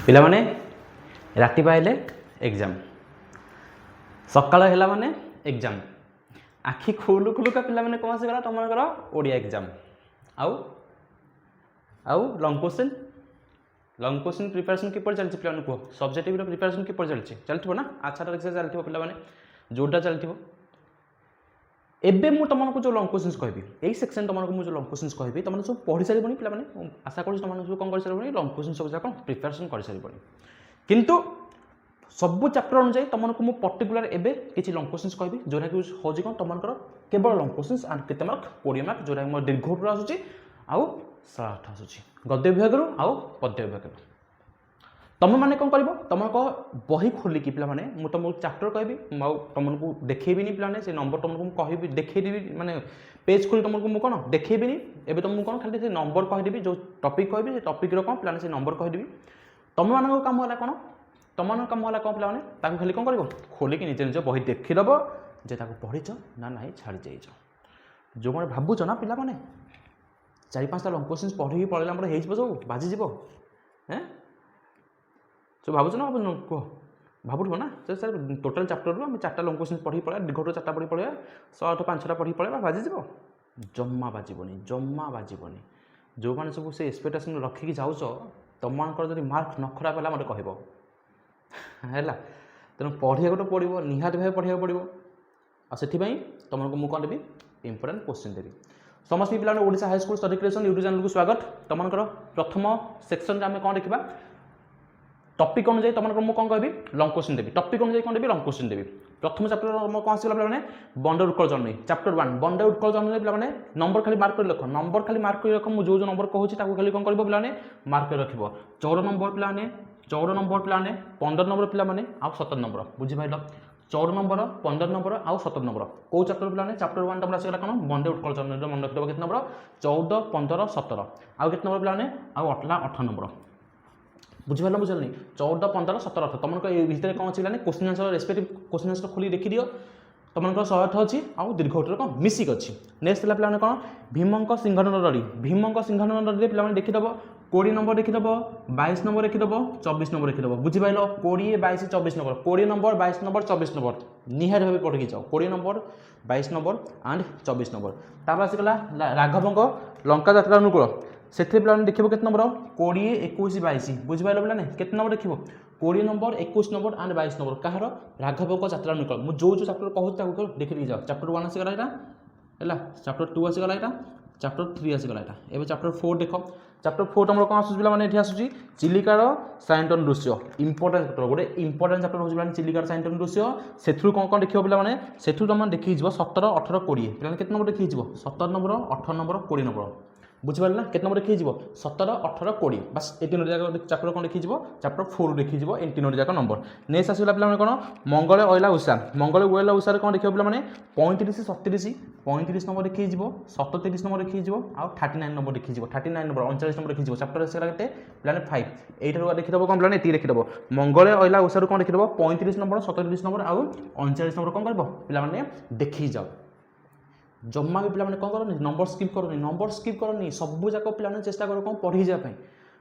पिला माने राति पाइले एग्जाम सकाळ हैला माने एग्जाम आखि खोलु खोलु का पिला माने कौन से गला तुमकर ओडिया एग्जाम आउ आउ लॉन्ग क्वेश्चन प्रिपरेशन किपर चलछि पिला माने को सब्जेक्टिव रो प्रिपरेशन किपर चलछि चलथिबो ना अच्छा तरीके से चलथिबो पिला माने जोटा चलथिबो एबे मु तुमको जो लॉन्ग क्वेश्चंस कहबी एई सेक्शन तुमको मु जो लॉन्ग क्वेश्चंस कहबी तुमने सब पढ़ी सारी बनी पिला माने आशा करू तुमने सब कोन कर सारी बनी लॉन्ग क्वेश्चन सब जा कोन प्रिपरेशन कर सारी बनी किंतु सब चैप्टर अनुसार तुमको मु पर्टिकुलर एबे किछि लॉन्ग क्वेश्चंस कहबी जोरा कि होजी कोन तुमकर केवल लॉन्ग क्वेश्चंस एंड केते मार्क 20 मार्क जोरा मो दीर्घ रो आसुची आउ साठ आसुची गद्य विभाग रो आउ पद्य विभाग रो तुम मैंने कौन कर तुमको बही खोलिकी पे मुझे तुमको चैप्टर कहबी तुमको देखेबी पे से नंबर तुमको कहबी देखदेवी माने पेज खोली तुमको मुझे कौन देखेबी एवं तुमको कौन खाली से नंबर कहदेवी जो टॉपिक कहबी से टॉपिक रो कौन पे से नंबर कहदेवी तुम मान काम है कौन तुम मान काम है कौन पे खाली कौन कर खोलिकी निजे निज बही देखीदब जे पढ़ीच ना ना छाड़ी जाइच जो मैंने भावुच ना पे चार पाँचटा लॉन्ग क्वेश्चन पढ़ी पढ़े सब बाजिज हैं तो भावुच ना कह भावुव ना सर टोटाल चैप्टर रू आम 4टा लॉन्ग क्वेश्चन पढ़ी पड़ा दीर्घ 4टा पढ़ी पड़ा 100 5टा पढ़ी पड़ा बाजिज जम्मा बाजबनी जो मैंने सब से एक्सपेक्टेशन रखिकी जाऊच तुमको जब मार्क न खराब है मत कह तेणु पढ़ा तो पड़ो निहाती भाव पढ़ा पड़ो आपाई तुमको मुझे कौन देवी इंपोर्टेंट क्वेश्चन देवी समस्त पिला Odisha high school study creation YouTube channel को स्वागत तुमको प्रथम सेक्शन आम कौन देखा टॉपिक अनुसार तुमको मुझे कौन कहबी लॉन्ग क्वेश्चन देवी टॉपिक अनुसार कौन देवी लॉन्ग क्वेश्चन देवी प्रथम चैप्टर कौन आसला पे बंदे उत्कल जननी चैप्टर 1 बंदे उत्कल जननी पे नंबर खाली मार्क कर रख नंबर खाली मार्क कर रख मुझे जो नंबर कहूँ खाली कौन कर पे मार्क कर रख 14 नंबर पे 14 नंबर पे 15 नंबर पे आउ 17 नंबर बुझीपाल 14 नंबर 15 नंबर आउ 17 नंबर कौ चैप्टर पे चैप्टर 1 तुम आसगला कौन बंदे उत्कल जननी मन रखिदेव केते नंबर 14 15 17 आउ केते नंबर पे आउ 18 नंबर बुझीपाल बुझल नहीं 14 15 17 18 तुमको भितर कौन अच्छी question answer respective question answer खोली देखी दियो तुमको 108 अच्छी आउ दीर्घ कौन मिसिक अच्छी नेक्स्ट पे कौन भीमंक सिंहन रड़ी भीमंक सिंहन रड़ी पे देखीदेव 20 नंबर देखीदेव 22 नंबर देखीदेव 24 नंबर देखीदेव बुझीपाल 20 22 24 नंबर 20 नंबर 22 नंबर 24 नंबर निहार भाव पढ़ी जाओ 20 नंबर 22 नंबर एंड 24 नंबर तापर आसगला राघवंक लंका यात्रा अनुकूल से पे देखो के नंबर 20 21 22 बुझीपाल पे के नंबर देखो 20 नंबर 21 नंबर एंड 22 नंबर कहार राघवंक यात्रा अनुकूल मुझे जो चैप्टर कहूँ देखी जाओ चैप्टर 1 आसगला है चैप्टर 2 आसगला है चैप्टर 3 आसगला है चैप्टर 4 देख चैप्टर 4 तुम कौन आसूँ पे आसूँ चिलिकार साइंटन दृश्य इंपोर्टेंट चैप्टर गोटे इंपोर्टेंट चैप्टर हो चिलिकार साइंटन दृश्य से कौन कौन देखो पे से तुम देखी 17 18 20 पे के नंबर देखी 17 नंबर 18 नंबर 20 नंबर बुझीपाल ना के नंबर देखी 17 18 20 बस ये 3 जाक चैप्टर कौन देखी चैप्टर 4 देखी इन 3 जाक नंबर नेक्स्ट आसला पे कौन मंगल अला उषा मंगल अला उषा कौन देखो पे 35 37 35 नंबर देखी 37 नंबर देखी आउ 39 नंबर देखी 39 नंबर 39 नंबर देखी चैप्टर आसला के प्लान 5 यही देखीदेव कौन प्लान ये देखीदेव मंगल अला उषा कौन देखीदेव 35 नंबर 37 नंबर आउ 39 नंबर कौन कर पे देखी जाओ जम्मा भी पे कौन करनी नंबर स्किप करनी सब जाक पे चेष्टा कर कौन पढ़ी जाए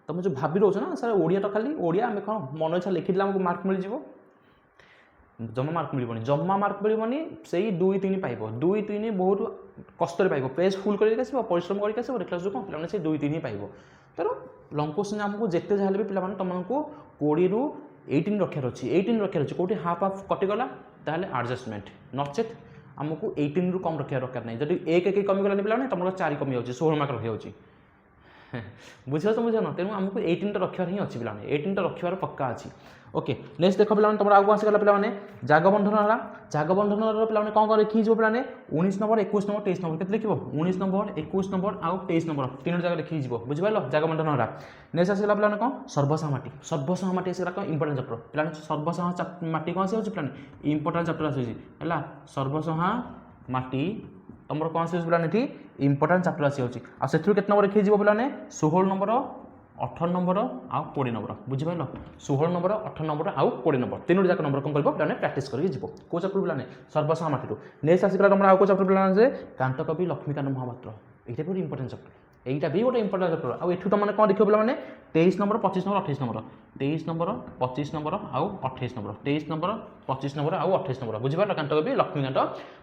तुम जो भाभी रोच ना सर ओडिया तो खाली ओडिया आम कौन मन इच्छा लिखिदे आमको मार्क मिल जमा मार्क मिलबनी जमा मार्क मिलबनी से 2 3 पाइब 2 3 बहुत कष्ट पाइब पेज फुल कर परिश्रम करके आसो देखला कौन पे से 2 3 पाइब तेणु लॉन्ग क्वेश्चन आमको जिते जहाँ भी पे तुमको 20 रू 18 रखार अच्छी 18 रखार अच्छी कौटी हाफ हाफ कटिगला ताल एडजस्टमेंट नचेत आमको 18 रू कम रखा दरकार नहीं जब एक कमीगलानी पे तुम 4 कमी जाऊँगी 16 मार्क रखी बुझ बुझन तेणु आमको 18 रखार ही अच्छी पे 18 रखार पक्का अच्छी ओके नेक्स्ट देख पे तुम आगे आसगला पे जागबंधन है जागबंधन पे कौन कौन लिखी पे 19 नंबर 21 नंबर 23 नंबर के लिख 19 नंबर 21 नंबर आउ 23 नंबर 3 जगह लिखी बुझिपाल जागबंधन है नेक्स्ट आसगला पे कौन सर्वसाह माटी आसगला कौन इंपोर्टेंट चैप्टर पे सर्वसाह माटी कौन आस पे इंपोर्टेंट चैप्टर आसूँ सर्वसाह माटी तुम कौन आस पे इंपोर्टेंट चैप्टर आसी से नंबर लिखी पे 16 नंबर 18 नंबर आउ 20 नंबर बुझिपाल 16 नंबर 18 नंबर आउ 20 नंबर 3 जाक नंबर कौन कर प्रैक्टिस करके जीव कौ चैप्टर पे सर्वसाह माटी नेक्स्ट आसगला तुम आउ चैप्टर पे कांतकवि लक्ष्मीकांत महापात्र ये बहुत इंपोर्टेंट चैप्टर এইটা भी गोटे इंपोर्टेंट चैप्टर आउ एठू तुमने कौन देखियो पिला माने 23 number 25 number 28 number 23 number 25 number आउ 28 नंबर 23 नंबर 25 नंबर आउ 28 नंबर बुझी पार कांट कवि लक्ष्मीकांत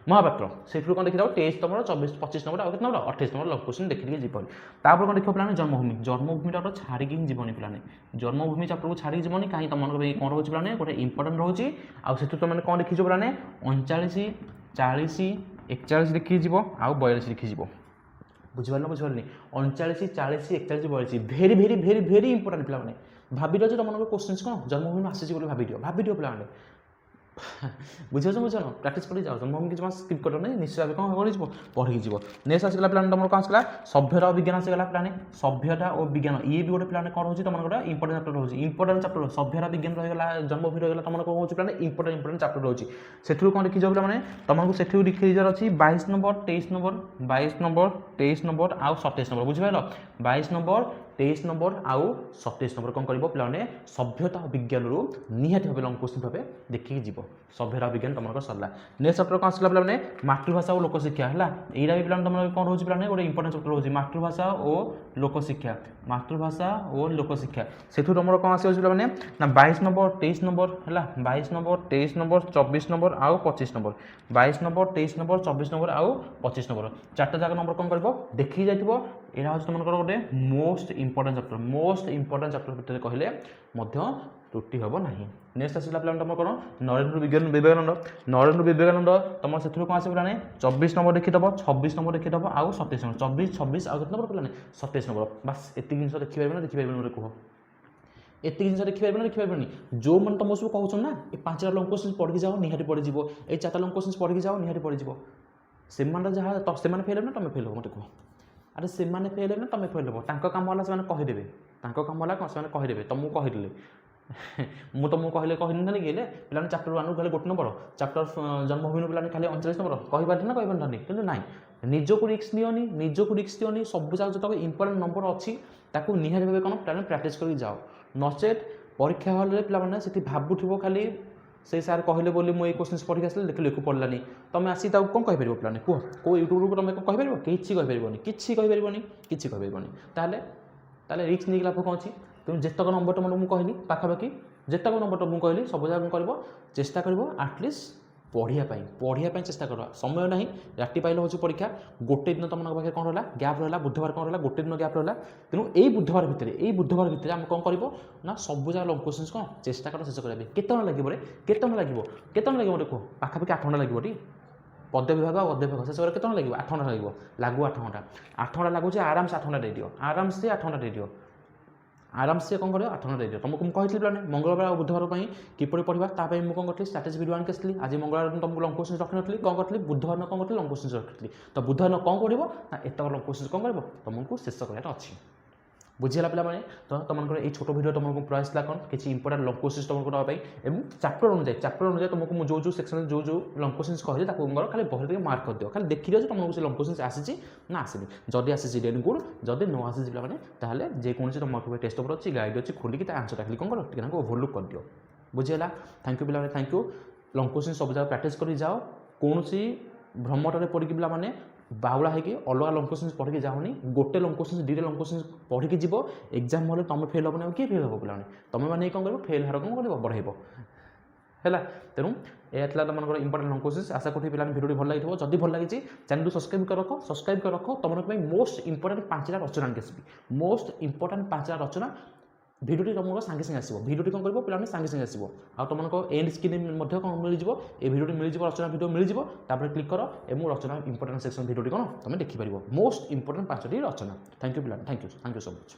महापात्र सेठू कौन देखि जाओ 23 नंबर 24 25 नंबर आउ केत नंबर 28 नंबर लॉन्ग क्वेश्चन देखि के जीवन तापर कौन देखियो पिला जन्मभूमि जन्मभूमिटा तो छाड़ी के जीवनी पिला जन्मभूमि चैप्टर को छाड़ी जीवनी कहीं तुम कौन रोचे पिला गोटे इंपोर्टेंट रोचे आउ सेठू तुमने कौन देखियो पिला 39 40 41 देखि जीवो आउ 42 देखि जीवो बुझिपार बुझिपारे 39 40 41 42 भेरी भेरी भेरी भेरी इंपोर्टेंट पिला भाभी तुम क्वेश्चन कौन जन्मभूमि आसी भाभी पे बुझे बुझे प्राक्ट कर जाओ जन्मभूमि की स्किप कर निश्चय भाव कौन कर पढ़ी जीव नेक्स्ट आसला प्लान तुम कौन आसला सभ्यता और विज्ञान आसगला प्लान सभ्यता और विज्ञान ये भी गोटे प्लान कौन हो तुम गोटे इंपोर्टेंट चैप्टर रोचे इंपोर्टेंट चैप्टर सभ्यता विज्ञान रहीगला जन्मभूमि रहीगला तुम कौन हो प्लान इंपोर्टेंट चैप्टर रोचे से कौन लिखी जाओ मैंने तुमको से लिखी जार अच्छी 22 नंबर 23 नंबर 22 नंबर 23 नंबर आउ 27 नंबर बुझिपार 22 नंबर 23 नंबर आउ 27 नंबर कौन कर पे सभ्यता और विज्ञान निहाती भाव लंग क्वेश्चन भाव देखिए जीव सभ्यता विज्ञान तुम सरला नेक्स्ट चैप्टर कौन आसला पे मातृभाषा और लोकशिक्षा है यहाँ भी पे तुम कौन रोचे पे गोटे इंपोर्टेंट चैप्टर रोचे मातृभाषा और लोकशिक्षा मातृभाषा और लोकशिक्षा से तुम कौन आस पे ना 22 नंबर 23 नंबर है 22 नंबर 23 नंबर 24 नंबर आउ 25 नंबर 22 नंबर 23 नंबर 24 नंबर आउ 25 नंबर चार्टा जाक नंबर कौन कर देखी जाइए यहाँ हूँ तुम गोटे मोस्ट इंपोर्टेंट चैप्टर भितर कहले त्रुटि हम ना नेक्स्ट आसला प्लान तुम कौन नरेंद्र विवेकानंद तुम से कौन आस पे 24 नंबर देखीदेव 26 नंबर देखीदेव आउ 27 नंबर 24 26 आउ नंबर पे 27 नंबर बस एति जिन देखिपारे ना कह एत जिन देखिपारे जो मैंने तुम सब कहूँ ना ये 5टा लंग क्वेश्चन पढ़ी जाओ निहाती पड़ीज ये 4टा लंग क्वेश्चन पढ़ी जाओ निहाती पड़ीज से जहाँ से फेल ना तुम फेल हो मत कह अरे से फेल ना तुम फेल हो काम है से कहीदेवे काम है से कहीदेवे तुमको कहले ମୁଁ तुमको कहले कहनी कि पे चैप्टर 1 कहले गोटे नंबर चैप्टर जन्मभूमि पे खाली 39 नंबर कहीपर ना कहीपर कि ना निजक रिक्स नियोनी सब जगह जो इंपोर्टेंट नंबर अच्छी निहाती भाव कौन पे प्राक्ट कर जाओ नचेत परीक्षा हल पे भावुव खाली से सार कहले बोली मुझे क्वेश्चन पढ़ी आसले देखिए लिखु पड़ानी तुम आसी कौन कहीपर पे कह कौ यूट्यूब तुम कहीपर किसी कहीपर ताले रिक्स नहीं लाभ कौन अच्छी तुम जितक नंबर तुमको कहली पाखापाखि जितक नंबर तुमको कहली सब जगह कर चेष्टा कर आटलिस्ट पढ़ाई चेष्टा कर समय ना राति पाइल हूँ परीक्षा गोटे दिन तुम पाखे कौन रहा गैप रहा बुधवार कौन रहा गोटे दिन गैप रहा तेणु यही बुधवार भितर आम कौन कर ना सब जगह लंग क्वेश्चन कौन चेष्टा कर शेष करेंगे केत लगे केत लगे मत कह पाखापाखि 8 घंटा लगे पद्य विभाग और गद्य विभाग शेष केत लगे 8 घंटा लगे लागू 8 घंटा लगुच आराम से 8 घंटा दे आराम से 8 घंटा दे आराम से कौन कर 8 घंटा दे तुमको मुझे पे मंगलवार और बुधवार किपर पढ़ा ताकि मुझे कौन करी स्ट्राटेजी वीडियो आनी आसली आज मंगलवार तुमको लंग क्वेश्चन रखी नी कौन करी बुधवार कौन करी लंग क्वेश्चन रखी तो बुधवार कौन पढ़ो ना एत लंग क्वेश्चन कौन कर तुमको शेष करार अच्छी बुझीगला पे तो तुम ये छोट भिडियो तुमको प्रयास कौन किसी इंपोर्टेंट लंग क्वेश्चन तुमको देवाई चैप्टर अनुसार तुमको जो जो सेक्शन जो जो लंग क्वेश्चन कहली खाली बहरे मार्क कर दियो खाली देखी दियो तुमको से लंग क्वेश्चन आसी ना आसनी जदि आसी डेन गुड जदि न आसी पे जेकोसी तुम टेस्ट पेपर अच्छी गाइड अच्छी खोलिक आंसर खाली कौन कर ओभरलुक कर दियो बुझीगला थैंक यू पे थैंक यू लंग क्वेश्चन सब जगह प्राक्ट कर जाओ कौन भ्रमटे पड़ी पे बाहुला है अलग लंग क्वेश्चन पढ़ी जाओनी गोटे लंग क्वेश्चन 2 लंग क्वेश्चन पढ़ी जीव एग्जाम हल तुम फेल हम किए फेल हम पे तुम मैंने कौन कर फेल हार कौन कर बढ़ेब है तेणु यह तुम इंपोर्टेंट लंग क्वेश्चन आशा करी पे भिडियो भल लगी जदि भल लगी चैनल सब्सक्राइब कर रख तुम मोस्ट इंपोर्टेंट 5टा रचना आसबी मोस्ट इंपोर्टेंट 5टा रचना भिडियो तुमको सांगे सांगे आसो भिडियो कौन कर पे सांगे सांगे आसो आ तुमको एंड स्क्रीन कौन मिल ये भिडियो मिल रचना भिडियो मिल जाए क्लिक कर रचना इंपोर्टेंट सेक्शन भिडियो कौन तुम देखिपार मोस्ट इंपोर्टेंट 5टी रचना थैंक यू सो मच।